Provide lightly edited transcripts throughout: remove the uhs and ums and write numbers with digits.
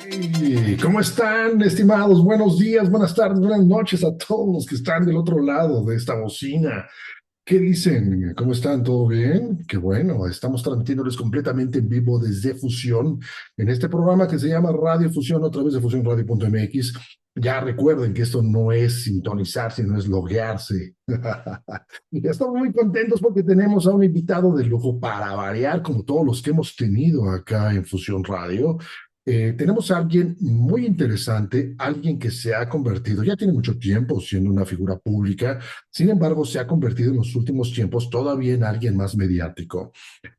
Hey, ¿cómo están, estimados? Buenos días, buenas tardes, buenas noches a todos los que están del otro lado de esta bocina. ¿Qué dicen? ¿Cómo están? ¿Todo bien? Qué bueno, estamos transmitiéndoles completamente en vivo desde Fusión, en este programa que se llama Radio Fusión a través de fusionradio.mx. Ya recuerden que esto no es sintonizar, sino es loguearse. Y estamos muy contentos porque tenemos a un invitado de lujo para variar, como todos los que hemos tenido acá en Fusión Radio. Tenemos a alguien muy interesante, alguien que se ha convertido, ya tiene mucho tiempo siendo una figura pública, sin embargo, se ha convertido en los últimos tiempos todavía en alguien más mediático.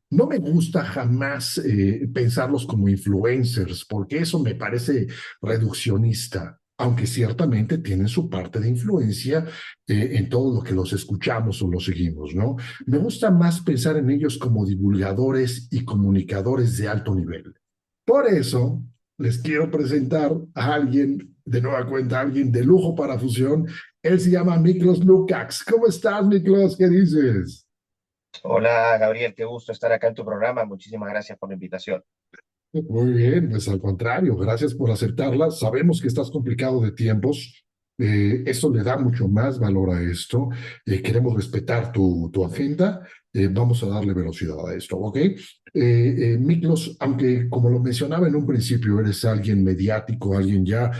No me gusta jamás pensarlos como influencers, porque eso me parece reduccionista, aunque ciertamente tienen su parte de influencia en todo lo que los escuchamos o los seguimos, ¿no? Me gusta más pensar en ellos como divulgadores y comunicadores de alto nivel. Por eso les quiero presentar a alguien, de nueva cuenta, a alguien de lujo para Fusión. Él se llama Miklos Lukács. ¿Cómo estás, Miklos? ¿Qué dices? Hola Gabriel, qué gusto estar acá en tu programa. Muchísimas gracias por la invitación. Muy bien, pues al contrario, gracias por aceptarla. Sabemos que estás complicado de tiempos. Eso le da mucho más valor a esto. Queremos respetar tu agenda. Vamos a darle velocidad a esto, ¿ok? Miklos, aunque como lo mencionaba en un principio, eres alguien mediático, alguien ya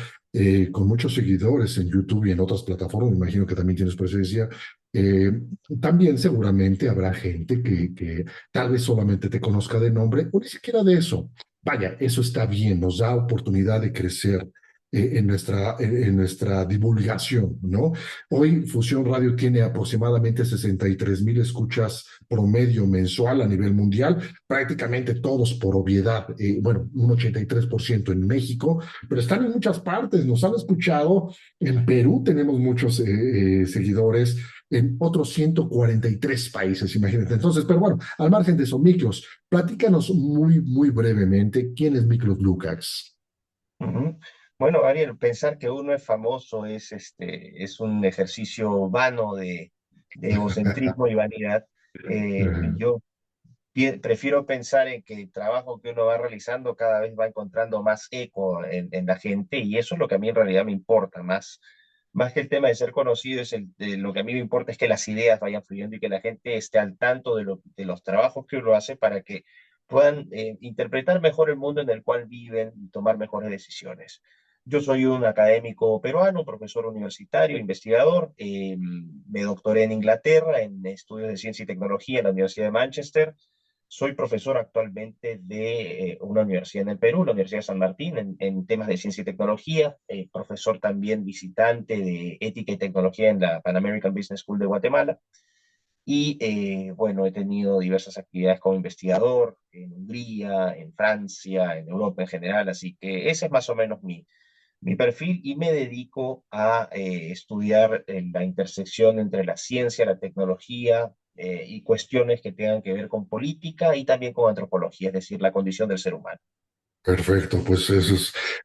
con muchos seguidores en YouTube y en otras plataformas, me imagino que también tienes presencia. eh, También seguramente habrá gente que tal vez solamente te conozca de nombre o ni siquiera de eso. Vaya, eso está bien, nos da oportunidad de crecer en nuestra divulgación, ¿no? Hoy Fusión Radio tiene aproximadamente 63,000 escuchas promedio mensual a nivel mundial, prácticamente todos por obviedad, bueno, un 83% en México, pero están en muchas partes, nos han escuchado, en Perú tenemos muchos seguidores, en otros 143 países, imagínate. Entonces, pero bueno, al margen de eso, Miklos, platícanos muy brevemente quién es Miklos Lukács. Ujú. Bueno, Gabriel, pensar que uno es famoso es un ejercicio vano de egocentrismo y vanidad. Yo prefiero pensar en que el trabajo que uno va realizando cada vez va encontrando más eco en la gente y eso es lo que a mí en realidad me importa, más que el tema de ser conocido, lo que a mí me importa es que las ideas vayan fluyendo y que la gente esté al tanto de los trabajos que uno hace para que puedan interpretar mejor el mundo en el cual viven y tomar mejores decisiones. Yo soy un académico peruano, profesor universitario, investigador. Me doctoré en Inglaterra en estudios de ciencia y tecnología en la Universidad de Manchester. Soy profesor actualmente de una universidad en el Perú, la Universidad de San Martín, en temas de ciencia y tecnología, profesor también visitante de ética y tecnología en la Pan American Business School de Guatemala. Y bueno, he tenido diversas actividades como investigador en Hungría, en Francia, en Europa en general, así que ese es más o menos mi perfil y me dedico a estudiar la intersección entre la ciencia, la tecnología y cuestiones que tengan que ver con política y también con antropología, es decir, la condición del ser humano. Perfecto, pues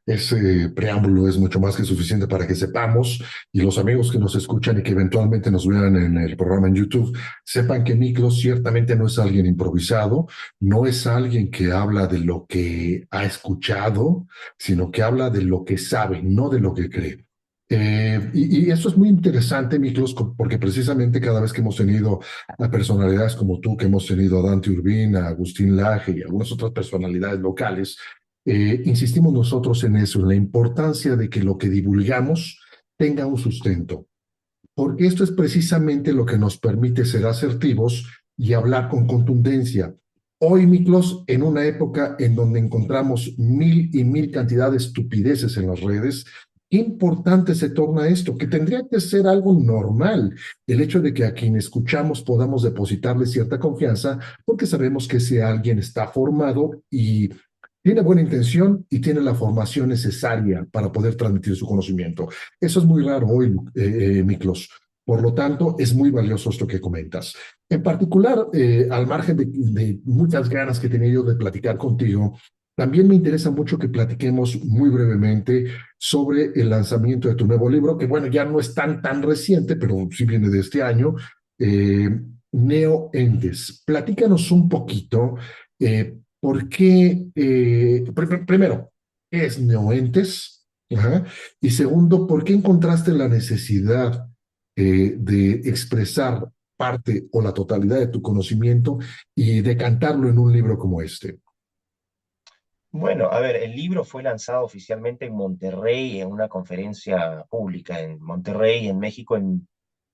ese preámbulo es mucho más que suficiente para que sepamos y los amigos que nos escuchan y que eventualmente nos vean en el programa en YouTube, sepan que Miklos ciertamente no es alguien improvisado, no es alguien que habla de lo que ha escuchado, sino que habla de lo que sabe, no de lo que cree. Y eso es muy interesante, Miklos, porque precisamente cada vez que hemos tenido a personalidades como tú, que hemos tenido a Dante Urbina, a Agustín Laje y algunas otras personalidades locales, insistimos nosotros en eso, en la importancia de que lo que divulgamos tenga un sustento, porque esto es precisamente lo que nos permite ser asertivos y hablar con contundencia. Hoy, Miklos, en una época en donde encontramos mil y mil cantidad de estupideces en las redes, qué importante se torna esto, que tendría que ser algo normal, el hecho de que a quien escuchamos podamos depositarle cierta confianza, porque sabemos que ese alguien está formado y tiene buena intención y tiene la formación necesaria para poder transmitir su conocimiento. Eso es muy raro hoy, Miklos. Por lo tanto, es muy valioso esto que comentas. En particular, al margen de muchas ganas que he tenido de platicar contigo, también me interesa mucho que platiquemos muy brevemente sobre el lanzamiento de tu nuevo libro, que bueno, ya no es tan reciente, pero sí viene de este año, eh, Neoentes. Platícanos un poquito, ¿por qué? Primero, ¿Qué es Neoentes? Ajá. Y segundo, ¿por qué encontraste la necesidad de expresar parte o la totalidad de tu conocimiento y decantarlo en un libro como este? Bueno, a ver, el libro fue lanzado oficialmente en Monterrey en una conferencia pública en Monterrey, en México, en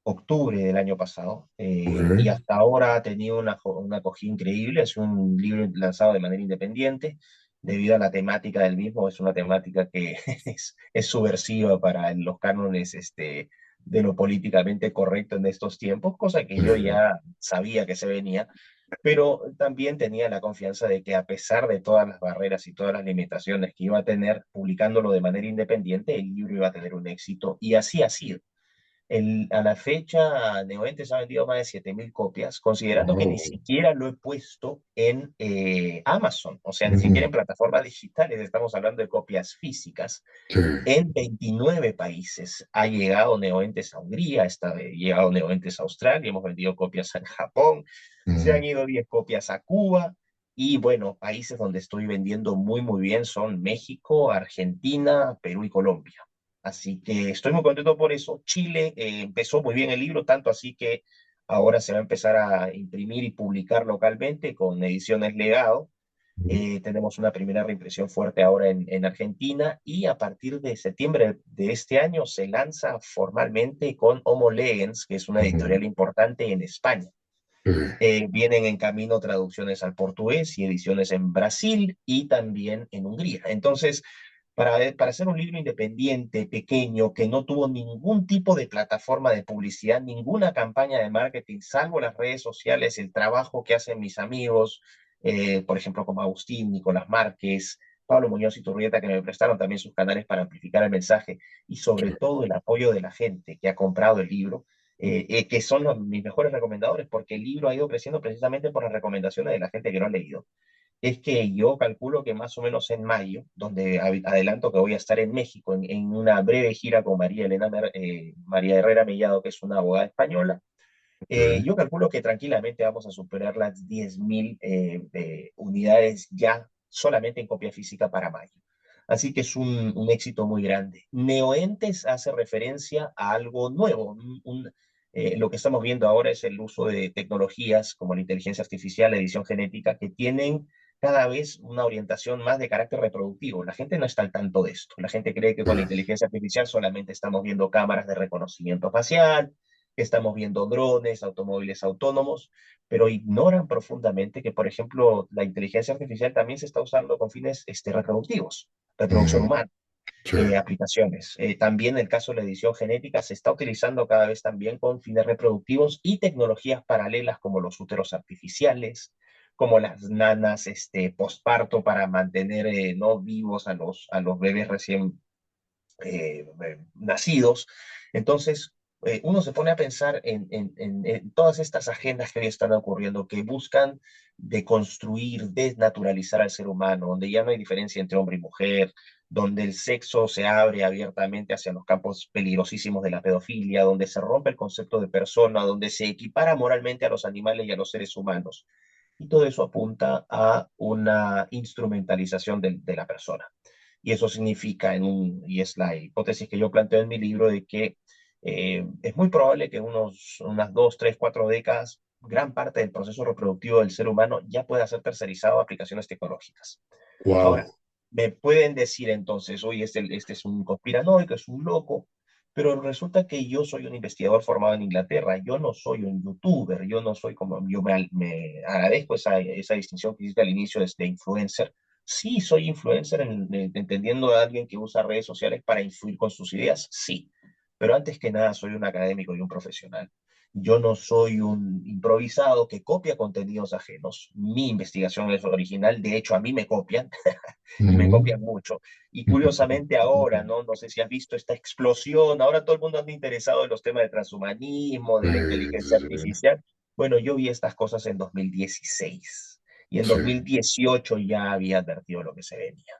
octubre del año pasado, y Ok. hasta ahora ha tenido una acogida increíble. Es un libro lanzado de manera independiente debido a la temática del mismo. Es una temática que es subversiva para los cánones de lo políticamente correcto en estos tiempos, cosa que yo ya sabía que se venía, pero también tenía la confianza de que a pesar de todas las barreras y todas las limitaciones que iba a tener publicándolo de manera independiente, el libro iba a tener un éxito, y así ha sido. A la fecha, Neoentes ha vendido más de 7.000 copias, considerando que ni Wow. siquiera lo he puesto en Amazon, o sea, ni siquiera en Ujú. plataformas digitales. Estamos hablando de copias físicas. Sí. En 29 países ha llegado Neoentes a Hungría, ha llegado Neoentes a Australia, hemos vendido copias en Japón, se han Ujú. ido 10 copias a Cuba, y bueno, países donde estoy vendiendo muy, muy bien son México, Argentina, Perú y Colombia. Así que estoy muy contento por eso. Chile empezó muy bien el libro, tanto así que ahora se va a empezar a imprimir y publicar localmente con Ediciones Legado. Tenemos una primera reimpresión fuerte ahora en Argentina, y a partir de septiembre de este año se lanza formalmente con Homo Legends, que es una Ujú. editorial importante en España. Sí. Vienen en camino traducciones al portugués y ediciones en Brasil y también en Hungría. Entonces, para hacer un libro independiente, pequeño, que no tuvo ningún tipo de plataforma de publicidad, ninguna campaña de marketing, salvo las redes sociales, el trabajo que hacen mis amigos, por ejemplo, como Agustín, Nicolás Márquez, Pablo Muñoz y Turrieta, que me prestaron también sus canales para amplificar el mensaje, y sobre todo el apoyo de la gente que ha comprado el libro, que son mis mejores recomendadores, porque el libro ha ido creciendo precisamente por las recomendaciones de la gente que lo ha leído. Es que yo calculo que más o menos en mayo, donde adelanto que voy a estar en México en una breve gira con María Herrera Mellado, que es una abogada española, Sí. yo calculo que tranquilamente vamos a superar las 10.000 unidades ya solamente en copia física para mayo. Así que es un éxito muy grande. Neoentes hace referencia a algo nuevo. Lo que estamos viendo ahora es el uso de tecnologías como la inteligencia artificial, la edición genética, que tienen cada vez una orientación más de carácter reproductivo. La gente no está al tanto de esto. La gente cree que con la inteligencia artificial solamente estamos viendo cámaras de reconocimiento facial, que estamos viendo drones, automóviles autónomos, pero ignoran profundamente que, por ejemplo, la inteligencia artificial también se está usando con fines reproductivos, reproducción Ujú. humana, Sí. aplicaciones. También el caso de la edición genética se está utilizando cada vez también con fines reproductivos y tecnologías paralelas como los úteros artificiales, como las nanas postparto para mantener no vivos a los bebés recién nacidos. Entonces, uno se pone a pensar en todas estas agendas que hoy están ocurriendo, que buscan deconstruir, desnaturalizar al ser humano, donde ya no hay diferencia entre hombre y mujer, donde el sexo se abre abiertamente hacia los campos peligrosísimos de la pedofilia, donde se rompe el concepto de persona, donde se equipara moralmente a los animales y a los seres humanos. Y todo eso apunta a una instrumentalización de la persona. Y eso significa, y es la hipótesis que yo planteo en mi libro, de que es muy probable que unas 2, 3, 4 décadas, gran parte del proceso reproductivo del ser humano ya pueda ser tercerizado a aplicaciones tecnológicas. Ahora, Wow. me pueden decir entonces, oye, este es un conspiranoico, es un loco, pero resulta que yo soy un investigador formado en Inglaterra, yo no soy un youtuber, yo no soy como, yo me agradezco esa distinción que hiciste al inicio de influencer. Sí, soy influencer entendiendo a alguien que usa redes sociales para influir con sus ideas, sí, pero antes que nada soy un académico y un profesional. Yo no soy un improvisado que copia contenidos ajenos. Mi investigación es original, de hecho a mí me copian y me Ujú. copian mucho. Y curiosamente ahora, ¿no? No sé si has visto esta explosión, ahora todo el mundo anda interesado en los temas de transhumanismo, de la inteligencia Sí. artificial. Bueno, yo vi estas cosas en 2016 y en Sí. 2018 ya había advertido lo que se venía.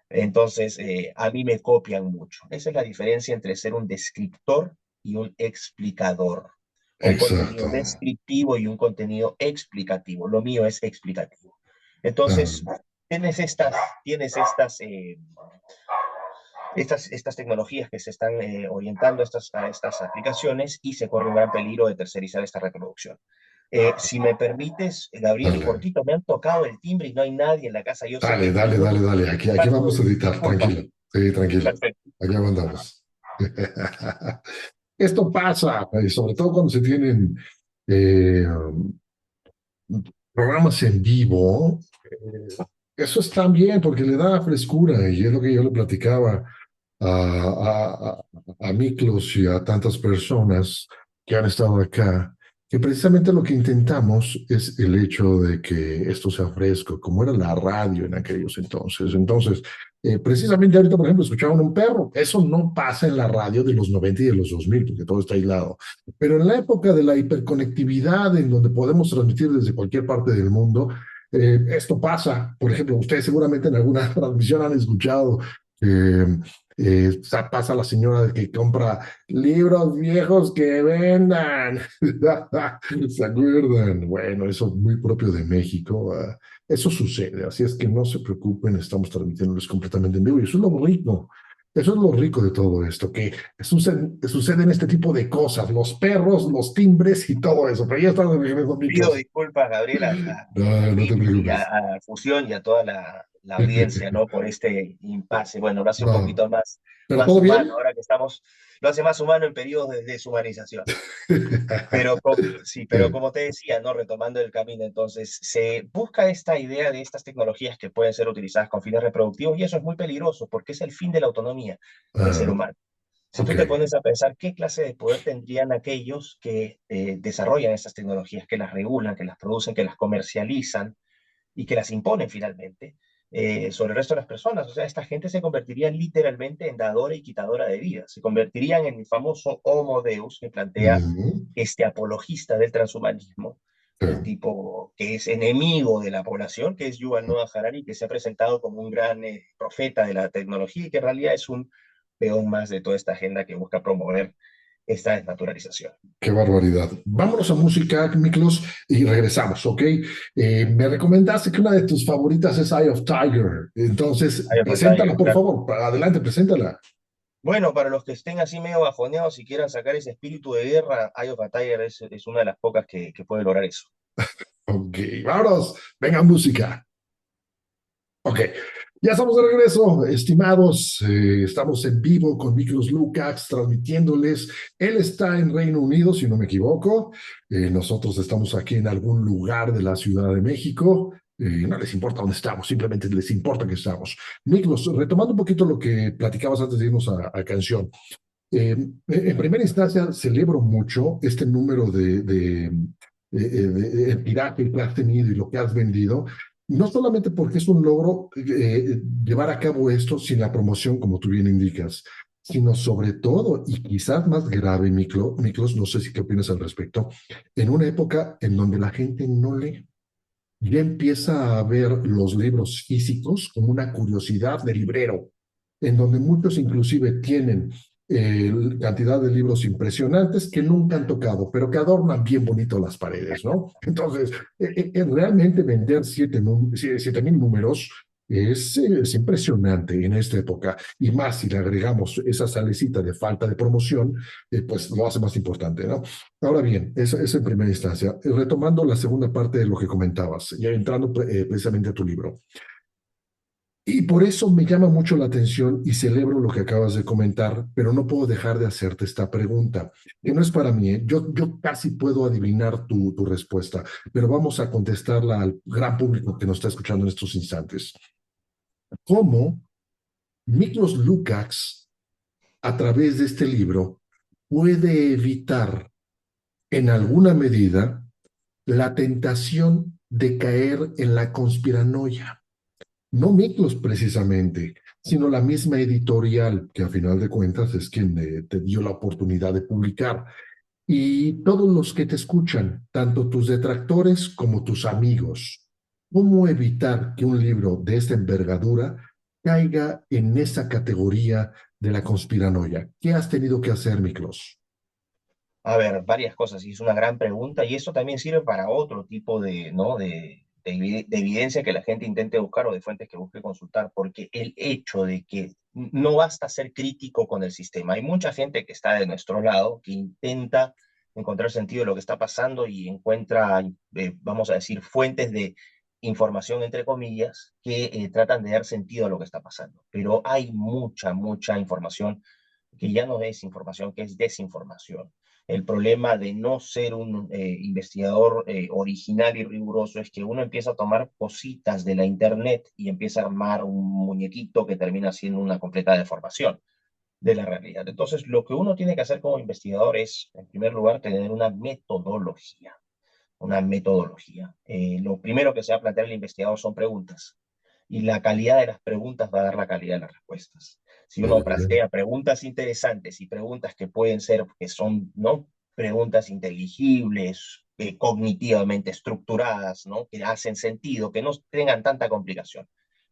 Entonces, a mí me copian mucho. Esa es la diferencia entre ser un descriptor y un explicador. Un Exacto. contenido descriptivo y un contenido explicativo. Lo mío es explicativo. Ah, Entonces, tienes estas, tienes estas estas tecnologías que se están orientando a estas aplicaciones y se corre un gran peligro de tercerizar esta reproducción. Si me permites, Gabriel, Dale, cortito, me han tocado el timbre y no hay nadie en la casa. Yo sé dale, que dale, dale, minutos dale. Aquí vamos a editar, disculpa. tranquilo. Sí, tranquilo. Perfecto. Allá mandamos. Esto pasa, sobre todo cuando se tienen eh, programas en vivo. Eso está bien porque le da frescura y es lo que yo le platicaba a Miklos y a tantas personas que han estado acá, que precisamente lo que intentamos es el hecho de que esto sea fresco, como era la radio en aquellos entonces. Entonces, precisamente ahorita, por ejemplo, escuchaban un perro. Eso no pasa en la radio de los 90 y de los 2000 porque todo está aislado. Pero en la época de la hiperconectividad, en donde podemos transmitir desde cualquier parte del mundo, esto pasa. Por ejemplo, ustedes seguramente en alguna transmisión han escuchado que pasa la señora que compra libros viejos que vendan. ¿Se acuerdan? Bueno, eso es muy propio de México. Eso sucede, así es que no se preocupen, estamos transmitiéndoles completamente en vivo y eso es lo rico. Eso es lo rico de todo esto, que suceden este tipo de cosas, los perros, los timbres y todo eso. Pero ya están de regreso, Pido amigos. disculpas, Gabriel, No, a no ti te y preocupes. a Fusión y a toda la audiencia, ¿no? Por este impasse. Bueno, lo hace un No, poquito ¿pero más todo humano, bien? ahora que estamos, lo hace más humano en periodos de deshumanización. Sí, pero como te decía, ¿no? Retomando el camino, entonces se busca esta idea de estas tecnologías que pueden ser utilizadas con fines reproductivos y eso es muy peligroso porque es el fin de la autonomía del ser Ah, humano. Si ok. tú te pones a pensar qué clase de poder tendrían aquellos que desarrollan estas tecnologías, que las regulan, que las producen, que las comercializan y que las imponen finalmente sobre el resto de las personas. O sea, esta gente se convertiría literalmente en dadora y quitadora de vidas. Se convertirían en el famoso Homo Deus que plantea Ujú, este apologista del transhumanismo, sí. el tipo que es enemigo de la población, que es Yuval Noah Harari, que se ha presentado como un gran profeta de la tecnología y que en realidad es un peón más de toda esta agenda que busca promover esta desnaturalización. Qué barbaridad. Vámonos a música, Miklos, y regresamos, ¿ok? Me recomendaste que una de tus favoritas es Eye of Tiger. Entonces, Hay preséntala, batalla, por claro. favor. Adelante, preséntala. Bueno, para los que estén así medio bajoneados y quieran sacar ese espíritu de guerra, Eye of a Tiger es una de las pocas que puede lograr eso. Ok, vámonos. Venga, música. Ok, ya estamos de regreso, estimados. Estamos en vivo con Miklos Lukács transmitiéndoles. Él está en Reino Unido, si no me equivoco. Nosotros estamos aquí en algún lugar de la Ciudad de México. No les importa dónde estamos, simplemente les importa que estamos. Miklos, retomando un poquito lo que platicabas antes de irnos a canción. En primera instancia, celebro mucho este número el tiraje que has tenido y lo que has vendido, no solamente porque es un logro llevar a cabo esto sin la promoción, como tú bien indicas, sino sobre todo, y quizás más grave, Miklos, no sé si qué opinas al respecto, en una época en donde la gente no lee. Ya empieza a ver los libros físicos como una curiosidad de librero, en donde muchos inclusive tienen cantidad de libros impresionantes que nunca han tocado, pero que adornan bien bonito las paredes, ¿no? Entonces, realmente vender 7,000 números es impresionante en esta época, y más si le agregamos esa salecita de falta de promoción, pues lo hace más importante, ¿no? Ahora bien, eso en primera instancia. Retomando la segunda parte de lo que comentabas, ya entrando precisamente a tu libro. Y por eso me llama mucho la atención y celebro lo que acabas de comentar, pero no puedo dejar de hacerte esta pregunta, que no es para mí, ¿eh? Yo casi puedo adivinar tu respuesta, pero vamos a contestarla al gran público que nos está escuchando en estos instantes. ¿Cómo Miklos Lukács, a través de este libro, puede evitar en alguna medida la tentación de caer en la conspiranoia? No Miklos precisamente, sino la misma editorial, que a final de cuentas es quien te dio la oportunidad de publicar. Y todos los que te escuchan, tanto tus detractores como tus amigos. ¿Cómo evitar que un libro de esta envergadura caiga en esa categoría de la conspiranoia? ¿Qué has tenido que hacer, Miklos? A ver, varias cosas, y es una gran pregunta, y eso también sirve para otro tipo de, ¿no? de evidencia que la gente intente buscar o de fuentes que busque consultar, porque el hecho de que no basta ser crítico con el sistema. Hay mucha gente que está de nuestro lado, que intenta encontrar sentido de lo que está pasando y encuentra, vamos a decir, fuentes de información, entre comillas, que tratan de dar sentido a lo que está pasando. Pero hay mucha información que ya no es información, que es desinformación. El problema de no ser un investigador original y riguroso es que uno empieza a tomar cositas de la internet y empieza a armar un muñequito que termina siendo una completa deformación de la realidad. Entonces, lo que uno tiene que hacer como investigador es, en primer lugar, tener una metodología. Una metodología. Lo primero que se va a plantear el investigador son preguntas y la calidad de las preguntas va a dar la calidad de las respuestas. Si uno Ok. plantea preguntas interesantes y preguntas que pueden ser, que son, ¿no? Preguntas inteligibles, cognitivamente estructuradas, ¿no? Que hacen sentido, que no tengan tanta complicación,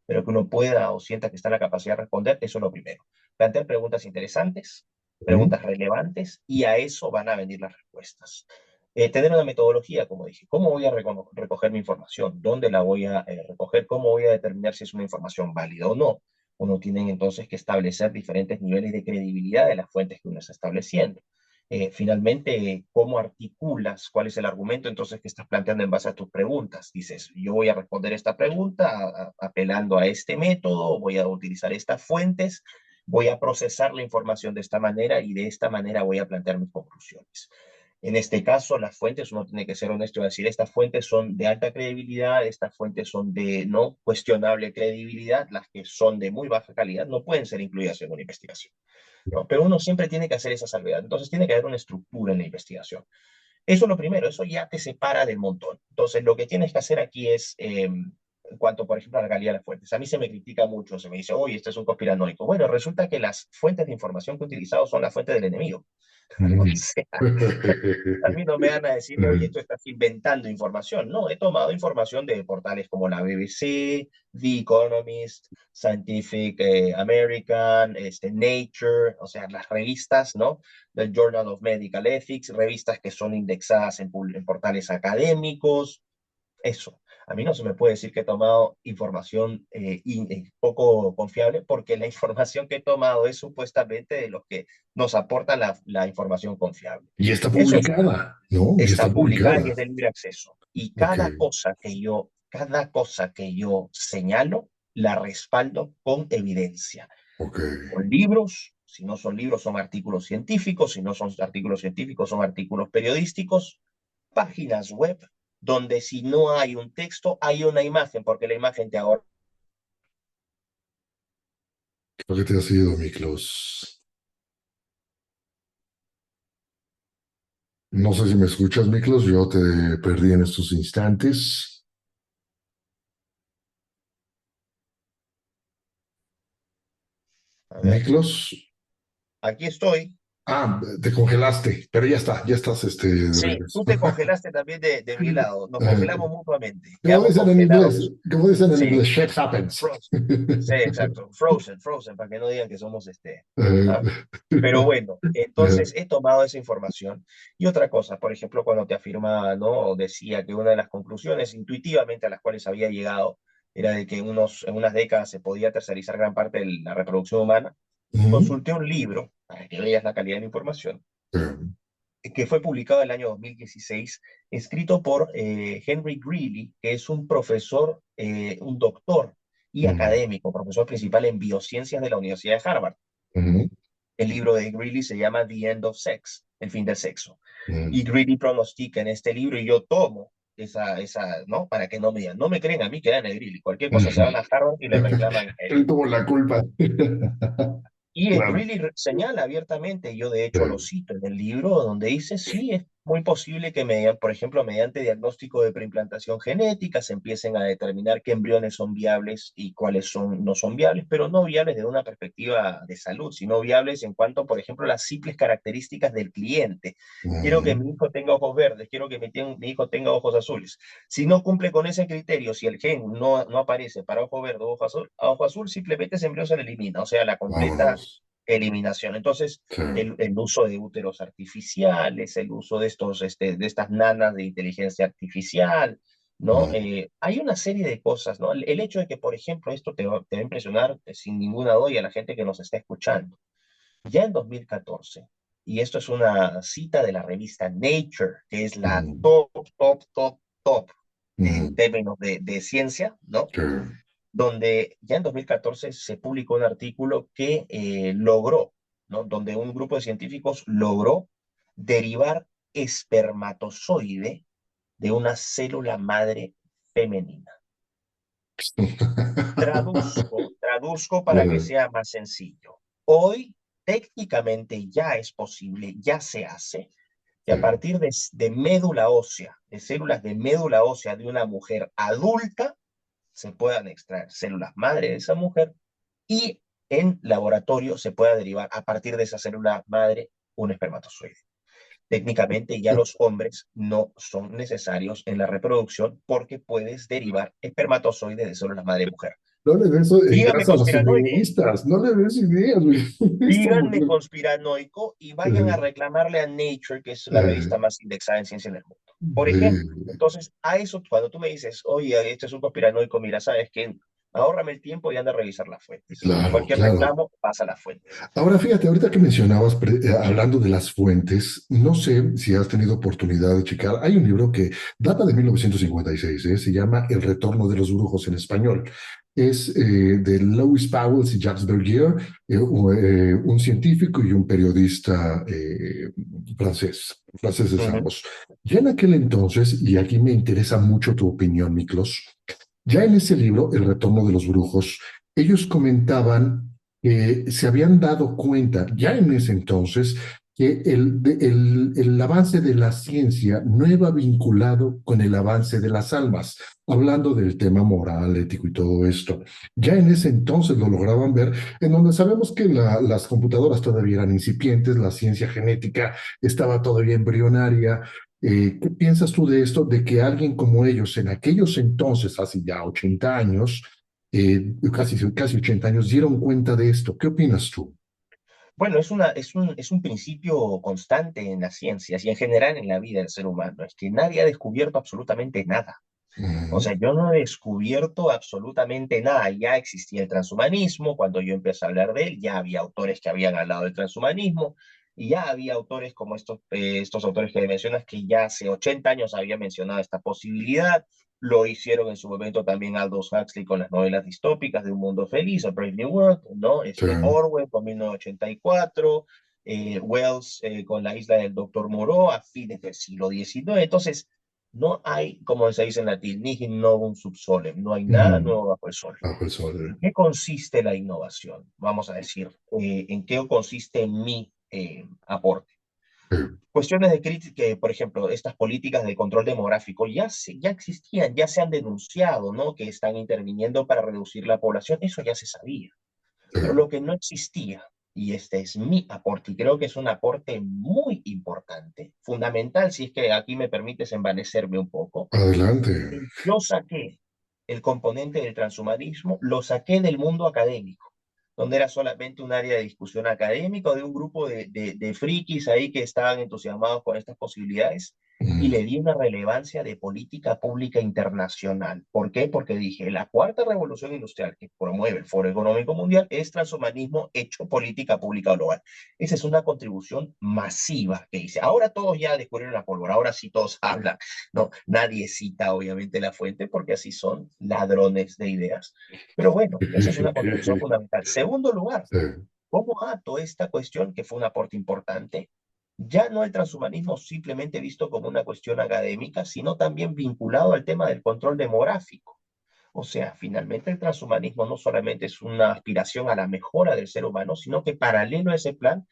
pero que uno pueda o sienta que está en la capacidad de responder, eso es lo primero. Plantear preguntas interesantes, Ujú. preguntas relevantes, y a eso van a venir las respuestas. Tener una metodología, como dije, ¿cómo voy a recoger mi información? ¿Dónde la voy a recoger? ¿Cómo voy a determinar si es una información válida o no? Uno tiene entonces que establecer diferentes niveles de credibilidad de las fuentes que uno está estableciendo. Finalmente, ¿cómo articulas? ¿Cuál es el argumento entonces que estás planteando en base a tus preguntas? Dices, yo voy a responder esta pregunta apelando a este método, voy a utilizar estas fuentes, voy a procesar la información de esta manera y de esta manera voy a plantear mis conclusiones. En este caso, las fuentes, uno tiene que ser honesto y decir, estas fuentes son de alta credibilidad, estas fuentes son de no cuestionable credibilidad, las que son de muy baja calidad no pueden ser incluidas en una investigación, ¿no? Pero uno siempre tiene que hacer esa salvedad. Entonces tiene que haber una estructura en la investigación. Eso es lo primero, eso ya te separa del montón. Entonces lo que tienes que hacer aquí es, en cuanto, por ejemplo, a la calidad de las fuentes. A mí se me critica mucho, se me dice, oye, este es un conspiranoico. Bueno, resulta que las fuentes de información que he utilizado son las fuentes del enemigo. O Ujú. sea, a mí no me van a decir, oye, esto estás inventando información. No, he tomado información de portales como la BBC, The Economist, Scientific American, Nature, o sea, las revistas, ¿no? Del Journal of Medical Ethics, revistas que son indexadas en portales académicos, eso. A mí no se me puede decir que he tomado información poco confiable porque la información que he tomado es supuestamente de los que nos aporta la información confiable. Y está Eso es, publicada, ¿no? Y está está publicada y es publicada. de libre acceso. Y Ok, cada cosa que yo señalo, la respaldo con evidencia. ok. Con libros, si no son libros, son artículos científicos, si no son artículos científicos, son artículos periodísticos, páginas web donde si no hay un texto, hay una imagen, porque la imagen te ahorra. Creo que te ha sido, Miklos. No sé si me escuchas, Miklos. Yo te perdí en estos instantes. A ver, Miklos. aquí estoy. Ah, te congelaste, pero ya está, ya estás de Sí, regreso. tú te congelaste también de mi lado. Nos Eh, congelamos mutuamente. como Quedamos dicen en inglés, congelados. como dicen en Sí, inglés, shit happens. frozen. Sí, exacto. Frozen, frozen, para que no digan que somos Eh, ¿ah? Pero bueno, eh, entonces he tomado esa información. Y otra cosa, por ejemplo, cuando te afirmaba, ¿no? O decía que una de las conclusiones intuitivamente a las cuales había llegado era de que en unas décadas se podía tercerizar gran parte de la reproducción humana. ujú, Consulté un libro, para que veas la calidad de la información, eh, que fue publicado en el año 2016, escrito por Henry Greeley, que es un profesor, un doctor y ujú, académico, profesor principal en biociencias de la Universidad de Harvard. ujú, El libro de Greeley se llama The End of Sex, el fin del sexo. Y ujú. Greeley pronostica en este libro, y yo tomo ¿no? Para que no me digan, no me creen a mí que era Greeley, cualquier cosa se van a Harvard y le reclaman a él. Él tuvo la culpa. Y Claro. Greeley señala abiertamente, yo de hecho lo Eh, cito en el libro, donde dice, sí, es muy posible que, por ejemplo, mediante diagnóstico de preimplantación genética se empiecen a determinar qué embriones son viables y cuáles no son viables, pero no viables desde una perspectiva de salud, sino viables en cuanto, por ejemplo, las simples características del cliente. Quiero que ujú, mi hijo tenga ojos verdes, quiero que mi hijo tenga ojos azules. Si no cumple con ese criterio, si el gen no aparece para ojo verde o ojo azul, simplemente ese embrión se le elimina, o sea, la completa vámonos. eliminación. Entonces, Sí. el uso de úteros artificiales, el uso de estas nanas de inteligencia artificial, ¿no? Hay una serie de cosas, ¿no? El hecho de que, por ejemplo, esto te va a impresionar sin ninguna duda y a la gente que nos está escuchando. Ya en 2014, y esto es una cita de la revista Nature, que es la mm, top, top, top, top en mm, términos de ciencia, ¿no? que, Donde ya en 2014 se publicó un artículo que logró, ¿no? Donde un grupo de científicos logró derivar espermatozoide de una célula madre femenina. Traduzco para que sea más sencillo. Hoy técnicamente ya es posible, ya se hace, que a sí. partir de médula ósea, de células de médula ósea de una mujer adulta, se puedan extraer células madre de esa mujer y en laboratorio se pueda derivar a partir de esa célula madre un espermatozoide. Técnicamente ya los hombres no son necesarios en la reproducción porque puedes derivar espermatozoide de células madre mujer. No le des Dígame ideas a las conspiranoico, feministas, no le des ideas, güey. Esta díganme mujer. conspiranoico y vayan a Eh, reclamarle a Nature, que es la eh, revista más indexada en ciencia en el mundo. Por ejemplo, eh, entonces, a eso, cuando tú me dices, oye, esto es un conspiranoico, mira, ¿sabes qué? Ahórrame el tiempo y anda a revisar las fuentes. claro, Cualquier claro. reclamo, pasa a las fuentes. Ahora fíjate, ahorita que mencionabas, hablando de las fuentes, no sé si has tenido oportunidad de checar. Hay un libro que data de 1956, se llama El retorno de los brujos en español. Es de Lewis Powell y Jacques Bergier, un científico y un periodista franceses Ujú, ambos. Ya en aquel entonces, y aquí me interesa mucho tu opinión, Miklos, ya en ese libro, El retorno de los brujos, ellos comentaban que se habían dado cuenta ya en ese entonces que el avance de la ciencia no iba vinculado con el avance de las almas, hablando del tema moral, ético y todo esto. Ya en ese entonces lo lograban ver, en donde sabemos que las computadoras todavía eran incipientes, la ciencia genética estaba todavía embrionaria. ¿Qué piensas tú de esto, de que alguien como ellos en aquellos entonces, hace ya 80 años, casi 80 años, dieron cuenta de esto? ¿Qué opinas tú? bueno, es un principio constante en las ciencias y en general en la vida del ser humano. Es que nadie ha descubierto absolutamente nada. O Ujú, sea, yo no he descubierto absolutamente nada. Ya existía el transhumanismo. Cuando yo empecé a hablar de él, ya había autores que habían hablado del transhumanismo. Y ya había autores como estos autores que mencionas que ya hace 80 años habían mencionado esta posibilidad. Lo hicieron en su momento también Aldous Huxley con las novelas distópicas de Un Mundo Feliz, A Brave New World, ¿no? sí, Orwell con 1984, Wells con La Isla del Doctor Moreau a fines del siglo XIX. Entonces, no hay, como se dice en latín, nihil novum sub solem, no hay nada ujú, nuevo bajo el sol. bajo el sol. ¿En qué consiste la innovación? Vamos a decir, ¿en qué consiste mi aporte? Cuestiones de crítica, por ejemplo, estas políticas de control demográfico ya existían, ya se han denunciado, ¿no? Que están interviniendo para reducir la población, eso ya se sabía. Sí. Pero lo que no existía, y este es mi aporte, y creo que es un aporte muy importante, fundamental, si es que aquí me permites envanecerme un poco, Adelante. yo saqué el componente del transhumanismo, lo saqué del mundo académico, donde era solamente un área de discusión académica o de un grupo de frikis ahí que estaban entusiasmados con estas posibilidades, y Ujú, le di una relevancia de política pública internacional. ¿Por qué? Porque dije, la cuarta revolución industrial que promueve el Foro Económico Mundial es transhumanismo hecho política pública global. Esa es una contribución masiva que hice. Ahora todos ya descubrieron la pólvora, ahora sí todos hablan, no, nadie cita obviamente la fuente porque así son ladrones de ideas. Pero bueno, esa es una contribución fundamental. Segundo lugar, sí, ¿cómo ato esta cuestión que fue un aporte importante? Ya no el transhumanismo simplemente visto como una cuestión académica, sino también vinculado al tema del control demográfico. O sea, finalmente el transhumanismo no solamente es una aspiración a la mejora del ser humano, sino que paralelo a ese plan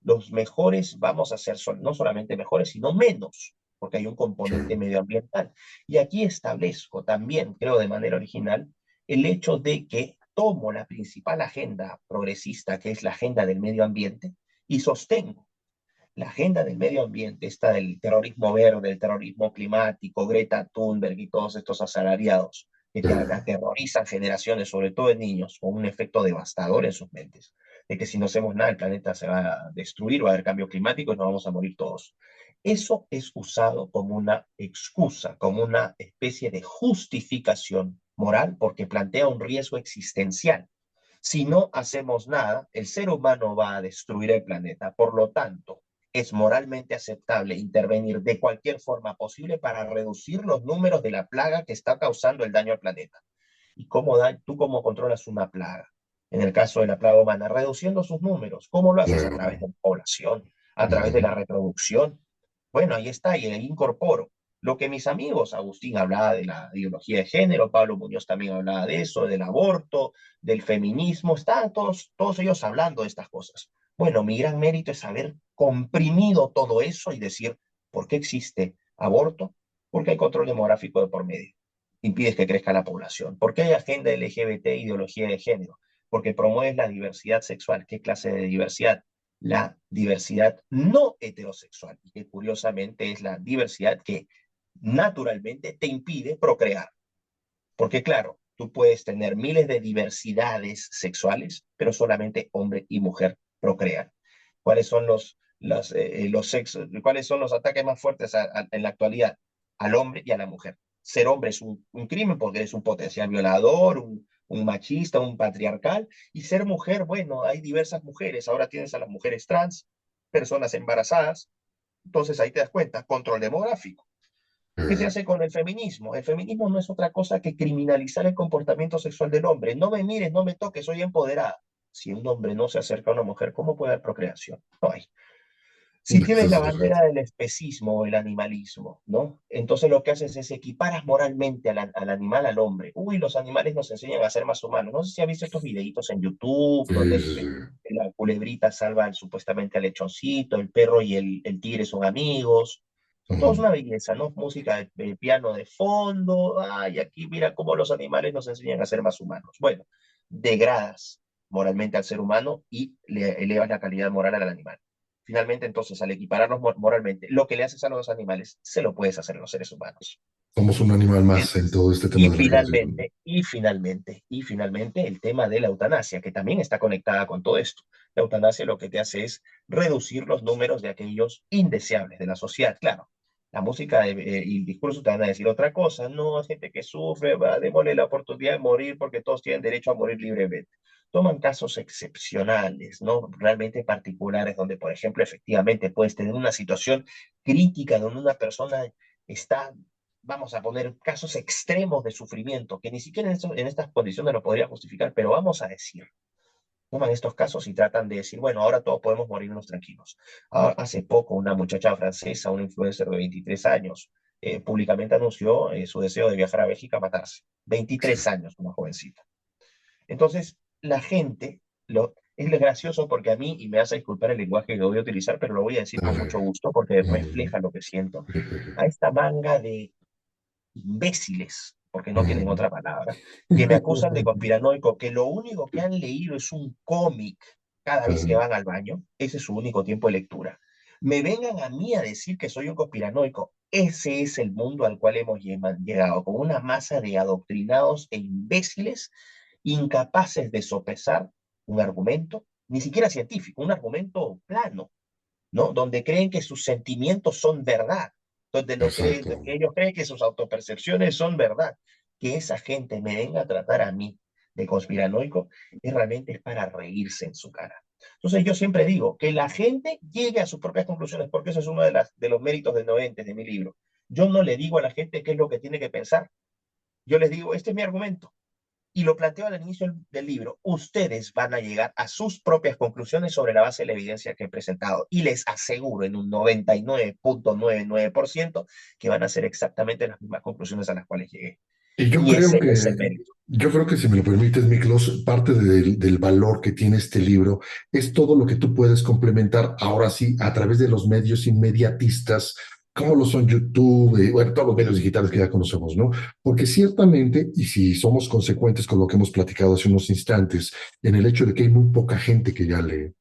los mejores vamos a ser no solamente mejores, sino menos, porque hay un sí, componente medioambiental. Y aquí establezco también, creo de manera original, el hecho de que tomo la principal agenda progresista, que es la agenda del medio ambiente, y sostengo la agenda del medio ambiente, esta del terrorismo verde, el terrorismo climático, Greta Thunberg y todos estos asalariados que sí. te aterrorizan generaciones, sobre todo en niños, con un efecto devastador en sus mentes, de que si no hacemos nada el planeta se va a destruir, va a haber cambio climático y nos vamos a morir todos. Eso es usado como una excusa, como una especie de justificación moral porque plantea un riesgo existencial. Si no hacemos nada, el ser humano va a destruir el planeta. Por lo tanto, es moralmente aceptable intervenir de cualquier forma posible para reducir los números de la plaga que está causando el daño al planeta. ¿Y tú cómo controlas una plaga? En el caso de la plaga humana, reduciendo sus números. ¿Cómo lo haces? A través Claro. de la población, a través de la reproducción. Bueno, ahí está, y ahí incorporo. Lo que mis amigos, Agustín hablaba de la ideología de género, Pablo Muñoz también hablaba de eso, del aborto, del feminismo, están todos ellos hablando de estas cosas. Bueno, mi gran mérito es haber comprimido todo eso y decir, ¿por qué existe aborto? Porque hay control demográfico de por medio. Impides que crezca la población. ¿Por qué hay agenda LGBT, ideología de género? Porque promueves la diversidad sexual. ¿Qué clase de diversidad? La diversidad no heterosexual, y que curiosamente es la diversidad que naturalmente te impide procrear. Porque claro, tú puedes tener miles de diversidades sexuales, pero solamente hombre y mujer procrean. ¿Cuáles son cuáles son los ataques más fuertes en la actualidad? Al hombre y a la mujer. Ser hombre es un crimen porque eres un potencial violador, un machista, un patriarcal, y ser mujer, bueno, hay diversas mujeres. Ahora tienes a las mujeres trans, personas embarazadas, entonces ahí te das cuenta, control demográfico. ¿Qué se Eh, hace con el feminismo? El feminismo no es otra cosa que criminalizar el comportamiento sexual del hombre. No me mires, no me toques, soy empoderada. Si un hombre no se acerca a una mujer, ¿cómo puede haber procreación? No hay. Si tienes la bandera Exactamente. del especismo o el animalismo, ¿no? Entonces lo que haces es equiparas moralmente al animal al hombre. Uy, los animales nos enseñan a ser más humanos. No sé si has visto estos videitos en YouTube Sí, donde sí, sí. la culebrita salva supuestamente al lechoncito, el perro y el tigre son amigos. Son todos Ujú. una belleza, ¿no? Música de piano de fondo. Ay, aquí mira cómo los animales nos enseñan a ser más humanos. Bueno, degradas moralmente al ser humano y le elevas la calidad moral al animal. Finalmente, entonces, al equipararnos moralmente, lo que le haces a los animales, se lo puedes hacer a los seres humanos. Somos un animal Bien. más en todo este tema de la creación. Y finalmente, el tema de la eutanasia, que también está conectada con todo esto. La eutanasia lo que te hace es reducir los números de aquellos indeseables de la sociedad. Claro, la música y el discurso te van a decir otra cosa. No, hay gente que sufre, va, démosle la oportunidad de morir porque todos tienen derecho a morir libremente. Toman casos excepcionales, ¿no? Realmente particulares, donde, por ejemplo, efectivamente puedes tener una situación crítica donde una persona está, vamos a poner casos extremos de sufrimiento, que ni siquiera en estas condiciones lo podría justificar, pero vamos a decir, toman estos casos y tratan de decir, bueno, ahora todos podemos morirnos tranquilos. Hace poco una muchacha francesa, una influencer de 23 años, públicamente anunció su deseo de viajar a Bélgica a matarse. 23 años, una jovencita. Entonces, la gente, es gracioso porque a mí, y me hace disculpar el lenguaje que voy a utilizar, pero lo voy a decir con mucho gusto porque refleja lo que siento, a esta manga de imbéciles, porque no tienen otra palabra, que me acusan de conspiranoico, que lo único que han leído es un cómic cada vez que van al baño, ese es su único tiempo de lectura. Me vengan a mí a decir que soy un conspiranoico. Ese es el mundo al cual hemos llegado, con una masa de adoctrinados e imbéciles incapaces de sopesar un argumento, ni siquiera científico, un argumento plano, ¿no? Donde creen que sus sentimientos son verdad, donde Exacto. ellos creen que sus autopercepciones son verdad. Que esa gente me venga a tratar a mí de conspiranoico, realmente es para reírse en su cara. Entonces yo siempre digo que la gente llegue a sus propias conclusiones, porque eso es uno de los méritos de Noentes, de mi libro. Yo no le digo a la gente qué es lo que tiene que pensar. Yo les digo, este es mi argumento y lo planteo al inicio del libro, ustedes van a llegar a sus propias conclusiones sobre la base de la evidencia que he presentado. Y les aseguro en un 99.99% que van a ser exactamente las mismas conclusiones a las cuales llegué. Y Y ese es el mérito. yo creo que si me lo permites, Miklos, parte del valor que tiene este libro es todo lo que tú puedes complementar ahora sí a través de los medios inmediatistas, como lo son YouTube, bueno, todos los medios digitales que ya conocemos, ¿no? Porque ciertamente, y si somos consecuentes con lo que hemos platicado hace unos instantes, en el hecho de que hay muy poca gente que ya lee,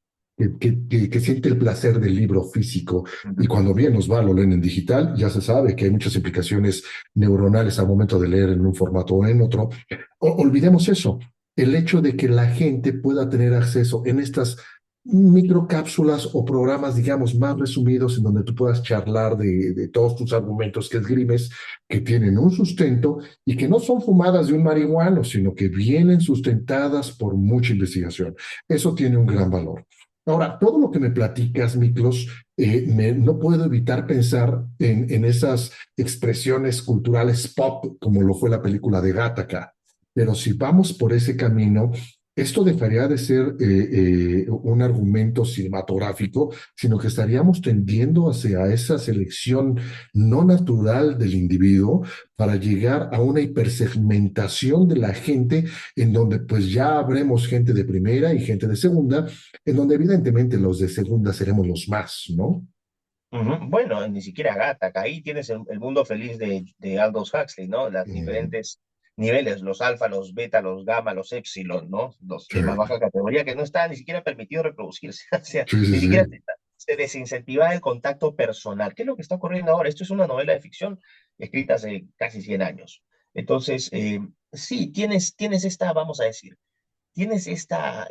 que siente el placer del libro físico, y cuando bien nos va, lo leen en digital, ya se sabe que hay muchas implicaciones neuronales al momento de leer en un formato o en otro. Olvidemos eso, el hecho de que la gente pueda tener acceso en estas microcápsulas o programas, digamos, más resumidos en donde tú puedas charlar de todos tus argumentos que esgrimes, que tienen un sustento y que no son fumadas de un marihuano, sino que vienen sustentadas por mucha investigación. Eso tiene un gran valor. Ahora, todo lo que me platicas, Miklos, no puedo evitar pensar en esas expresiones culturales pop, como lo fue la película de Gattaca. Pero si vamos por ese camino, esto dejaría de ser un argumento cinematográfico, sino que estaríamos tendiendo hacia esa selección no natural del individuo para llegar a una hipersegmentación de la gente en donde pues ya habremos gente de primera y gente de segunda, en donde evidentemente los de segunda seremos los más, ¿no? Ujú. Bueno, ni siquiera Gattaca, ahí tienes el mundo feliz de Aldous Huxley, ¿no? Los Mm, diferentes niveles, los alfa, los beta, los gamma, los epsilon, ¿no? Los sí, de más baja categoría, que no está ni siquiera permitido reproducirse, o sea, sí, sí, ni siquiera sí. se desincentiva el contacto personal. ¿Qué es lo que está ocurriendo ahora? Esto es una novela de ficción escrita hace casi 100 años. Entonces, sí, tienes esta, vamos a decir, tienes esta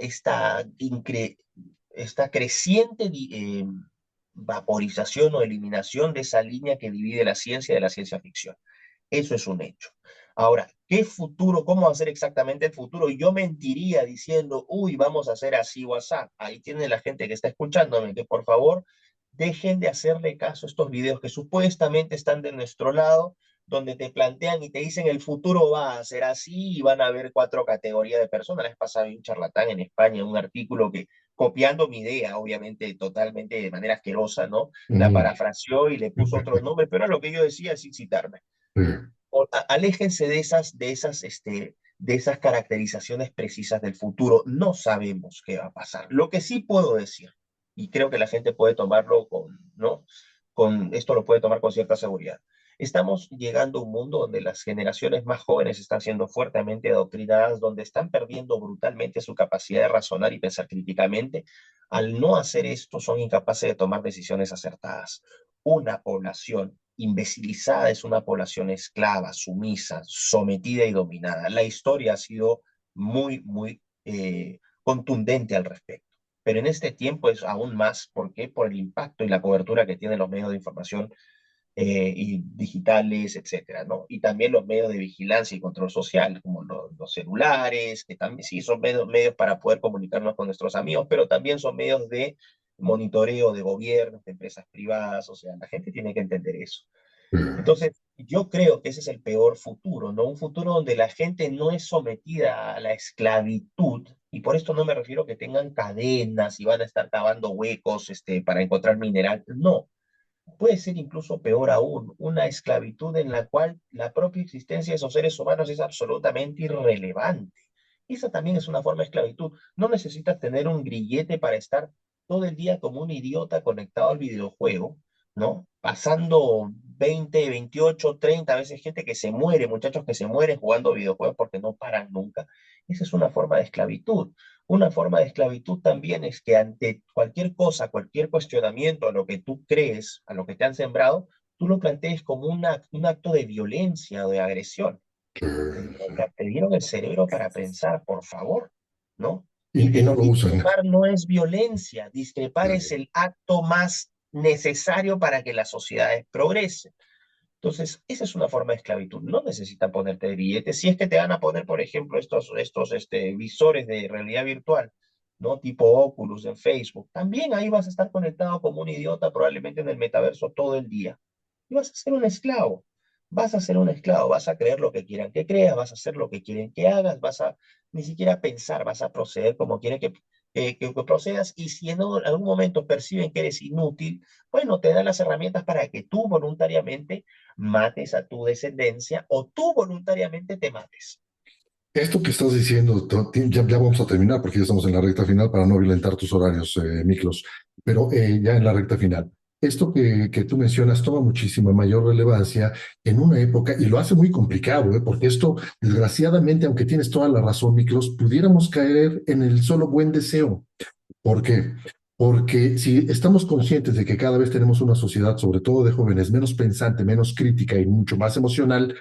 creciente vaporización o eliminación de esa línea que divide la ciencia de la ciencia ficción. Eso es un hecho. Ahora, ¿qué futuro? ¿Cómo hacer exactamente el futuro? Yo mentiría diciendo, uy, vamos a hacer así WhatsApp. Ahí tiene la gente que está escuchándome, que por favor dejen de hacerle caso a estos videos que supuestamente están de nuestro lado, donde te plantean y te dicen el futuro va a ser así y van a haber 4 categorías de personas. La vez pasada vi un charlatán en España, un artículo que, copiando mi idea, obviamente totalmente de manera asquerosa, ¿no? La Mm, parafraseó y le puso otros nombres, pero lo que yo decía sin citarme. sí. Aléjense de esas caracterizaciones precisas del futuro. No sabemos qué va a pasar. Lo que sí puedo decir, y creo que la gente puede tomarlo ¿no? Esto lo puede tomar con cierta seguridad. Estamos llegando a un mundo donde las generaciones más jóvenes están siendo fuertemente adoctrinadas, donde están perdiendo brutalmente su capacidad de razonar y pensar críticamente. Al no hacer esto, son incapaces de tomar decisiones acertadas. Una población imbecilizada es una población esclava, sumisa, sometida y dominada. La historia ha sido muy contundente al respecto. Pero en este tiempo es aún más, ¿por qué? Por el impacto y la cobertura que tienen los medios de información y digitales, etcétera, ¿no? Y también los medios de vigilancia y control social, como los celulares, que también sí son medios para poder comunicarnos con nuestros amigos, pero también son medios de monitoreo de gobiernos, de empresas privadas, o sea, la gente tiene que entender eso. Entonces, yo creo que ese es el peor futuro, ¿no? Un futuro donde la gente no es sometida a la esclavitud, y por esto no me refiero a que tengan cadenas y van a estar cavando huecos para encontrar mineral, no, puede ser incluso peor aún, una esclavitud en la cual la propia existencia de esos seres humanos es absolutamente irrelevante. Esa también es una forma de esclavitud. No necesitas tener un grillete para estar todo el día como un idiota conectado al videojuego, ¿no? Pasando 20, 28, 30 veces gente que se muere, muchachos que se mueren jugando videojuegos porque no paran nunca. Esa es una forma de esclavitud. Una forma de esclavitud también es que ante cualquier cosa, cualquier cuestionamiento a lo que tú crees, a lo que te han sembrado, tú lo plantees como un acto de violencia o de agresión. Sí, Oiga, te dieron el cerebro para pensar, por favor, ¿no? y no lo usan. Discrepar no es violencia, discrepar es Sí, el acto más necesario para que las sociedades progresen. Entonces, esa es una forma de esclavitud. No necesitan ponerte de billetes. Si es que te van a poner, por ejemplo, estos visores de realidad virtual, ¿no? Tipo Oculus en Facebook. También ahí vas a estar conectado como un idiota, probablemente en el metaverso todo el día. Y vas a ser un esclavo. Vas a ser un esclavo. Vas a creer lo que quieran que creas, vas a hacer lo que quieren que hagas, vas a ni siquiera pensar, vas a proceder como quieren que procedas. Y si en algún momento perciben que eres inútil, bueno, te dan las herramientas para que tú voluntariamente mates a tu descendencia o tú voluntariamente te mates. esto que estás diciendo, ya vamos a terminar porque ya estamos en la recta final para no violentar tus horarios, Miklos, pero ya en la recta final. Esto que tú mencionas toma muchísima mayor relevancia en una época y lo hace muy complicado, porque esto, desgraciadamente, aunque tienes toda la razón, Miklos, pudiéramos caer en el solo buen deseo. ¿Por qué? Porque si estamos conscientes de que cada vez tenemos una sociedad, sobre todo de jóvenes, menos pensante, menos crítica y mucho más emocional,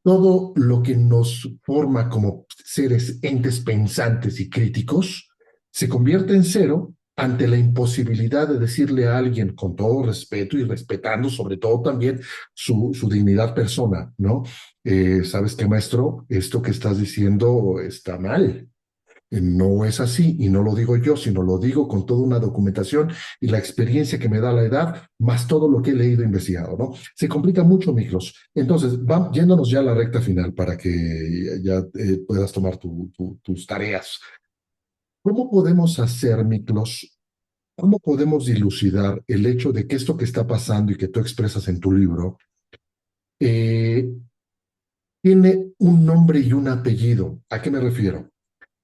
todo lo que nos forma como seres, entes pensantes y críticos, se convierte en cero ante la imposibilidad de decirle a alguien con todo respeto y respetando sobre todo también su dignidad persona, ¿no? ¿Sabes qué, maestro? Esto que estás diciendo está mal. No es así, y no lo digo yo, sino lo digo con toda una documentación y la experiencia que me da la edad, más todo lo que he leído e investigado, ¿no? Se complica mucho, Miklos. Entonces, yéndonos ya a la recta final para que ya puedas tomar tus tareas. ¿Cómo podemos hacer, Miklos? ¿Cómo podemos dilucidar el hecho de que esto que está pasando y que tú expresas en tu libro eh, tiene un nombre y un apellido? ¿A qué me refiero?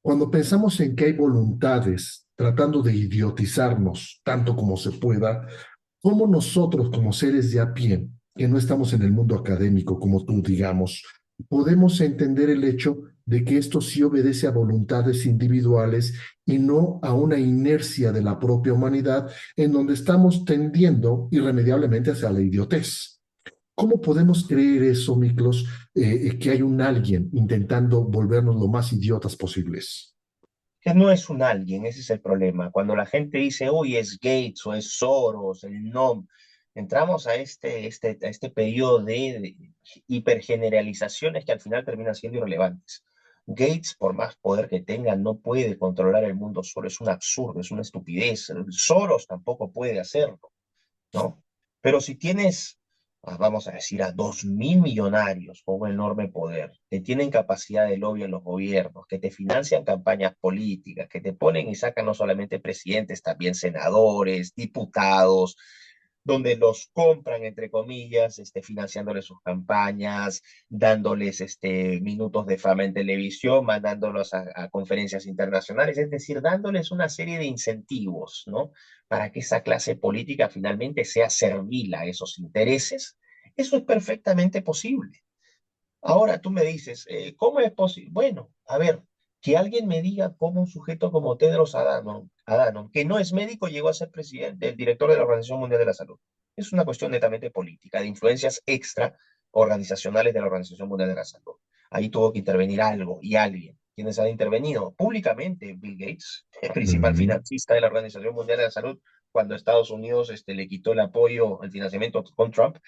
Cuando pensamos en que hay voluntades tratando de idiotizarnos tanto como se pueda, ¿cómo nosotros como seres de a pie, que no estamos en el mundo académico como tú, digamos, podemos entender el hecho de que esto sí obedece a voluntades individuales y no a una inercia de la propia humanidad en donde estamos tendiendo irremediablemente hacia la idiotez? ¿Cómo podemos creer eso, Miklos, que hay un alguien intentando volvernos lo más idiotas posibles? Que no es un alguien, ese es el problema. Cuando la gente dice, uy, es Gates o es Soros, el NOM, entramos a este periodo de hipergeneralizaciones que al final terminan siendo irrelevantes. Gates, por más poder que tenga, no puede controlar el mundo solo, es un absurdo, es una estupidez. Soros tampoco puede hacerlo, ¿no? Pero si tienes, vamos a decir, a 2.000 millonarios con un enorme poder, que tienen capacidad de lobby en los gobiernos, que te financian campañas políticas, que te ponen y sacan no solamente presidentes, también senadores, diputados, donde los compran, entre comillas, financiándoles sus campañas, dándoles minutos de fama en televisión, mandándolos a conferencias internacionales, es decir, dándoles una serie de incentivos, ¿no? Para que esa clase política finalmente sea servil a esos intereses. Eso es perfectamente posible. Ahora tú me dices, ¿cómo es posible? Bueno, a ver, que alguien me diga cómo un sujeto como Tedros Adhanom, que no es médico, llegó a ser presidente, el director de la Organización Mundial de la Salud. Es una cuestión netamente política, de influencias extra organizacionales de la Organización Mundial de la Salud. Ahí tuvo que intervenir algo y alguien. ¿Quiénes han intervenido? Públicamente, Bill Gates, el principal Ujú. financista de la Organización Mundial de la Salud, cuando Estados Unidos le quitó el apoyo, el financiamiento con Trump,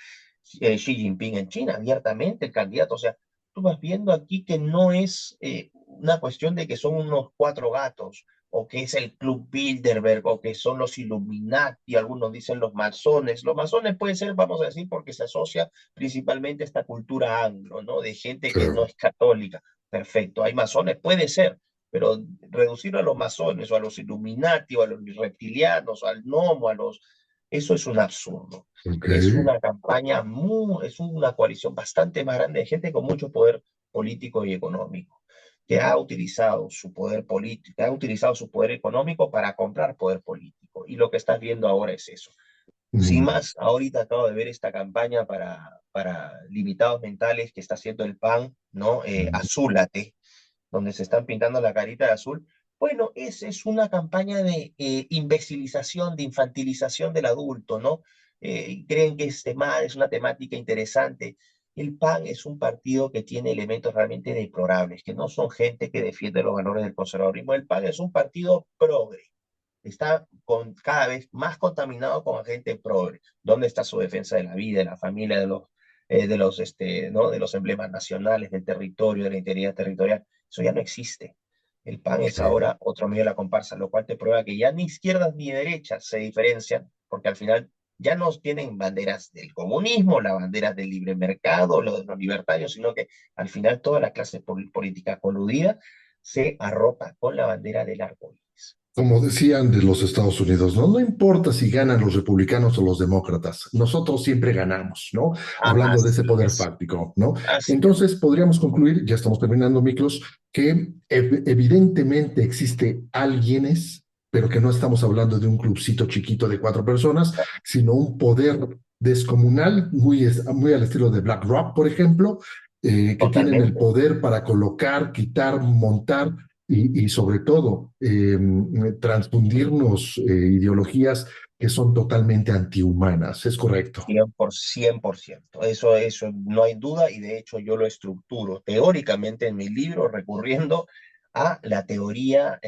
Xi Jinping en China, abiertamente el candidato. O sea, tú vas viendo aquí que no es una cuestión de que son unos cuatro gatos, o que es el Club Bilderberg, o que son los Illuminati, algunos dicen los masones. Los masones puede ser, vamos a decir, porque se asocia principalmente a esta cultura anglo, ¿no? De gente que no Claro, es católica. Perfecto, hay masones, puede ser, pero reducirlo a los masones, o a los Illuminati, o a los reptilianos, o al gnomo, a los... Eso es un absurdo. ok. Es una campaña es una coalición bastante más grande de gente con mucho poder político y económico, que ha utilizado su poder político, ha utilizado su poder económico para comprar poder político. Y lo que estás viendo ahora es eso. Sin Mm, más, ahorita acabo de ver esta campaña para limitados mentales que está haciendo el PAN, ¿no? mm, Azúlate, donde se están pintando la carita de azul. Bueno, esa es una campaña de imbecilización, de infantilización del adulto, ¿no? Creen que es una temática interesante. El PAN es un partido que tiene elementos realmente deplorables, que no son gente que defiende los valores del conservadurismo. El PAN es un partido progre, está cada vez más contaminado con gente progre. ¿Dónde está su defensa de la vida, de la familia, ¿no? De los emblemas nacionales, del territorio, de la integridad territorial? Eso ya no existe. El PAN es claro. ahora otro medio de la comparsa, lo cual te prueba que ya ni izquierdas ni derechas se diferencian, porque al final ya no tienen banderas del comunismo, las banderas del libre mercado, lo de los libertarios, sino que al final toda la clase política coludida se arropa con la bandera del arcoíris. Como decían de los Estados Unidos, ¿no? No importa si ganan los republicanos o los demócratas, nosotros siempre ganamos, ¿no? Hablando de ese Así poder es, fáctico, ¿no? así es. Entonces podríamos concluir, ya estamos terminando, Miklos, que evidentemente existe alguienes, pero que no estamos hablando de un clubcito chiquito de cuatro personas, sino un poder descomunal, muy al estilo de BlackRock, por ejemplo, que tienen el Totalmente. poder para colocar, quitar, montar y sobre todo transfundirnos ideologías que son totalmente antihumanas. ¿Es correcto? 100%. Eso no hay duda y de hecho yo lo estructuro teóricamente en mi libro recurriendo a la teoría,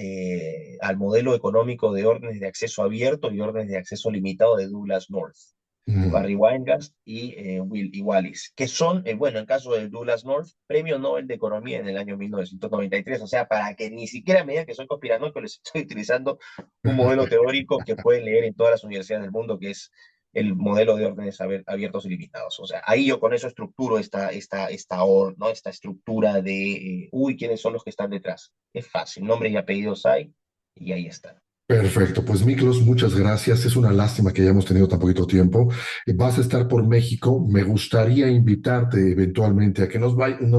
al modelo económico de órdenes de acceso abierto y órdenes de acceso limitado de Douglas North. Mm. Barry Weingast y Wallis, que son, bueno, en caso de Douglas North, Premio Nobel de Economía en el año 1993. O sea, para que ni siquiera me digan que soy conspiranoico, les estoy utilizando un modelo teórico que pueden leer en todas las universidades del mundo, que es el modelo de órdenes abiertos y limitados. O sea, ahí yo con eso estructuro ¿no? Esta estructura de, ¿quiénes son los que están detrás? Es fácil, nombre y apellidos hay, y ahí están. Perfecto, pues Miklos, muchas gracias. Es una lástima que hayamos tenido tan poquito tiempo. Vas a estar por México. Me gustaría invitarte eventualmente a que nos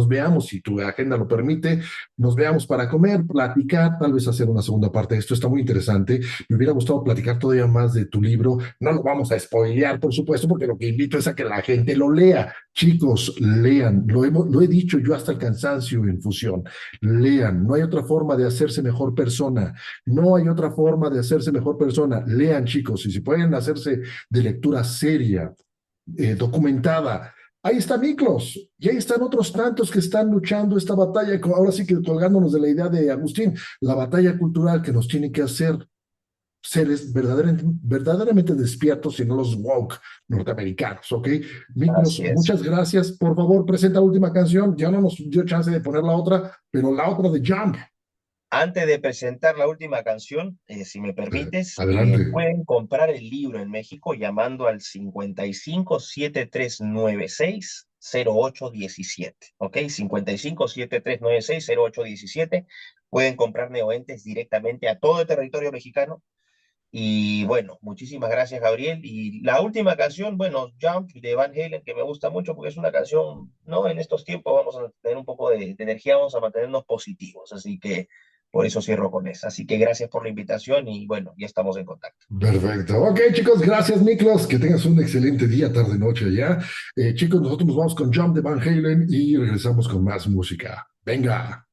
veamos, si tu agenda lo permite, nos veamos para comer, platicar, tal vez hacer una segunda parte de esto. Está muy interesante. Me hubiera gustado platicar todavía más de tu libro. No lo vamos a spoilear, por supuesto, porque lo que invito es a que la gente lo lea. Chicos, lean. Lo he dicho yo hasta el cansancio en Fusión. Lean. No hay otra forma de hacerse mejor persona. No hay otra forma de hacerse mejor persona. Lean, chicos, y si pueden hacerse de lectura seria, documentada. Ahí está Miklos, y ahí están otros tantos que están luchando esta batalla, ahora sí que colgándonos de la idea de Agustín, la batalla cultural que nos tiene que hacer seres verdaderamente despiertos y no los woke norteamericanos, ¿ok? Miklos, Así es. muchas gracias. Por favor, presenta la última canción. Ya no nos dio chance de poner la otra, pero la otra de Jump. Antes de presentar la última canción, si me permites, Adelante. pueden comprar el libro en México llamando al 55-7396-0817, ¿ok? 55-7396-0817. Pueden comprar Neoentes directamente a todo el territorio mexicano. Y bueno, muchísimas gracias, Gabriel. Y la última canción, bueno, Jump de Van Halen, que me gusta mucho porque es una canción, ¿no? En estos tiempos vamos a tener un poco de energía, vamos a mantenernos positivos. Así que por eso cierro con esa. Así que gracias por la invitación y bueno, ya estamos en contacto. Perfecto. Ok, chicos, gracias, Miklos. Que tengas un excelente día, tarde, noche allá. Chicos, nosotros nos vamos con Jump de Van Halen y regresamos con más música. Venga.